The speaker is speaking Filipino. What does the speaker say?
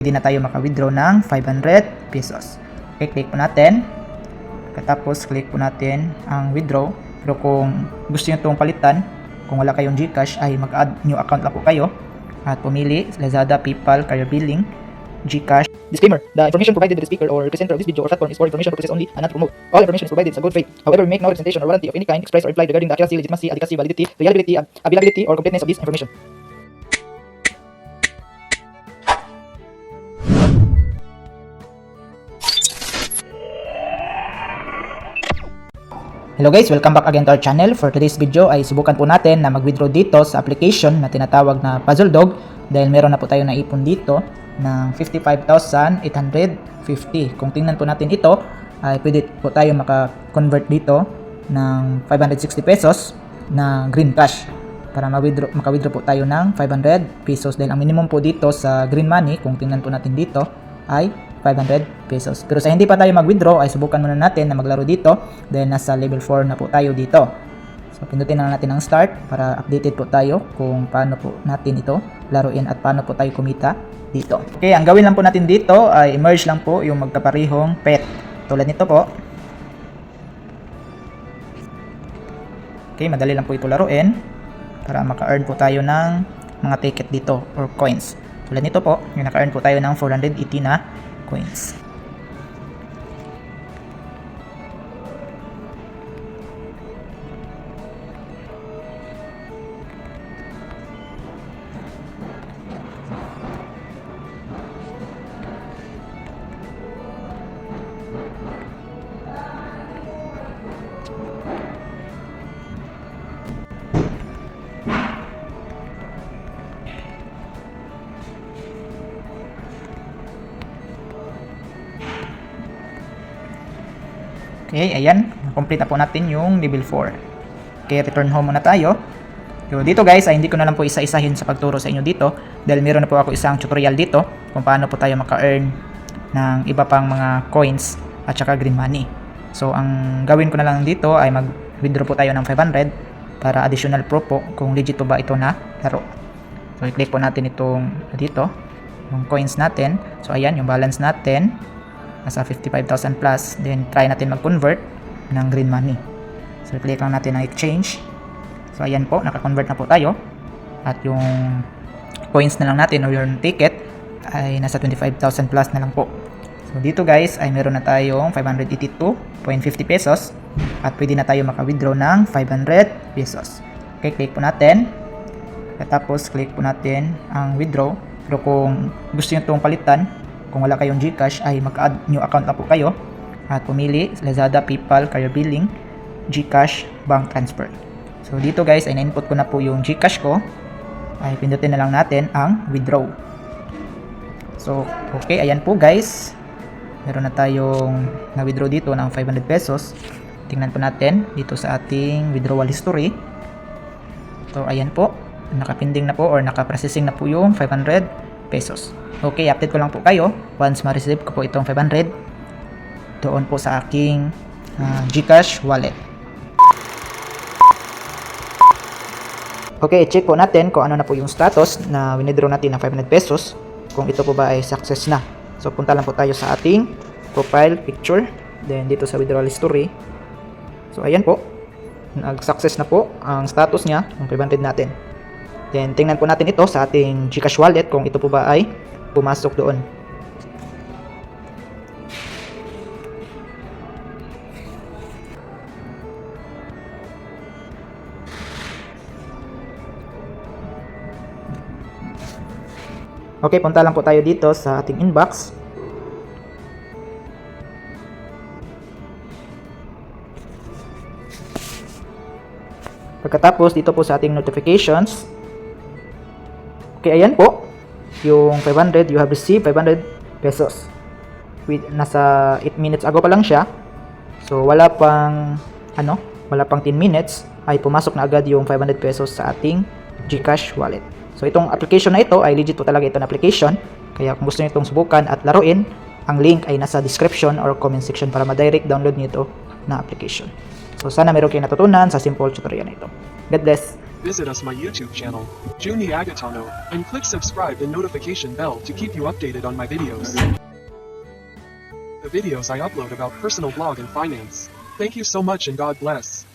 Pwede na tayo maka-withdraw ng 500 pesos. Okay, click po natin. Katapos click po natin ang withdraw. Pero kung gusto nyo itong palitan, kung wala kayong GCash ay mag-add new account lang po kayo. At pumili Lazada, PayPal, Career Billing, GCash. Disclaimer: the information provided by the speaker or presenter of this video or platform is for information purposes only and not to promote. All information is provided in good faith. However, we make no representation or warranty of any kind expressed or implied regarding the accuracy, legitimacy, adequacy, validity, reliability, availability, or completeness of this information. Hello guys, welcome back again to our channel. For today's video ay subukan po natin na mag-withdraw dito sa application na tinatawag na Puzzle Dog dahil meron na po tayo naipon dito ng 55,850. Kung tingnan po natin ito ay pwede po tayo maka-convert dito ng 560 pesos na green cash para maka-withdraw po tayo ng 500 pesos dahil ang minimum po dito sa green money kung tingnan po natin dito ay 500 pesos. Pero sa hindi pa tayo mag-withdraw ay subukan muna natin na maglaro dito dahil nasa level 4 na po tayo dito. So pindutin na natin ang start para updated po tayo kung paano po natin ito laruin at paano po tayo kumita dito. Okay, ang gawin lang po natin dito ay merge lang po yung magkaparihong pet. Tulad nito po. Okay, madali lang po ito laruin para maka-earn po tayo ng mga ticket dito or coins. Tulad nito po, yung naka-earn po tayo ng 480 na coins. Okay, ayan. Complete na po natin yung level 4. Okay, return home muna tayo. So, dito guys, ay hindi ko na lang po isa-isahin sa pagturo sa inyo dito dahil meron na po ako isang tutorial dito kung paano po tayo maka-earn ng iba pang mga coins at saka green money. So, ang gawin ko na lang dito ay mag-withdraw po tayo ng 500 para additional proof po kung legit po ba ito na laro. So, i-click po natin itong dito, yung coins natin. So, ayan, yung balance natin nasa 55,000 plus, then try natin mag-convert ng green money. So click lang natin ang exchange. So ayan po, naka-convert na po tayo at yung coins na lang natin o yung ticket ay nasa 25,000 plus na lang po. So dito guys ay meron na tayong 582.50 pesos at pwede na tayo maka-withdraw ng 500 pesos. Okay, click po natin. Tapos click po natin ang withdraw. Pero kung gusto nyo itong palitan, kung wala kayong GCash ay mag-add new account na po kayo at pumili Lazada, PayPal, Career Billing, GCash, Bank Transfer. So dito guys ay na-input ko na po yung GCash ko, ay pindutin na lang natin ang withdraw. So okay, ayan po guys, meron na tayong na-withdraw dito ng 500 pesos. Tingnan po natin dito sa ating withdrawal history. So ayan po, nakapinding na po or nakaprocessing na po yung 500 pesos. Okay, update ko lang po kayo once ma-receive ko po itong 500 doon po sa aking GCash wallet. Okay, check po natin kung ano na po yung status na winidraw natin ng 500 pesos, kung ito po ba ay success na. So punta lang po tayo sa ating profile picture, then dito sa withdrawal history. So ayan po, nag-success na po ang status niya, yung 500 natin. Then tingnan po natin ito sa ating GCash wallet kung ito po ba ay pumasok doon. Okay, punta lang po tayo dito sa ating inbox. Pagkatapos dito po sa ating notifications. Okay, ayan po. Yung 500, you have received 500 pesos. Nasa 8 minutes ago pa lang siya. So wala pang 10 minutes ay pumasok na agad yung 500 pesos sa ating GCash wallet. So itong application na ito ay legit po talaga ito na application. Kaya kung gusto niyo itong subukan at laruin, ang link ay nasa description or comment section para ma-direct download niyo ito na application. So sana meron kayong natutunan sa simple tutorial na ito. God bless. visit us my YouTube channel, Juni Agatano, and click subscribe and notification bell to keep you updated on my videos. The videos I upload about personal blog and finance. Thank you so much and God bless.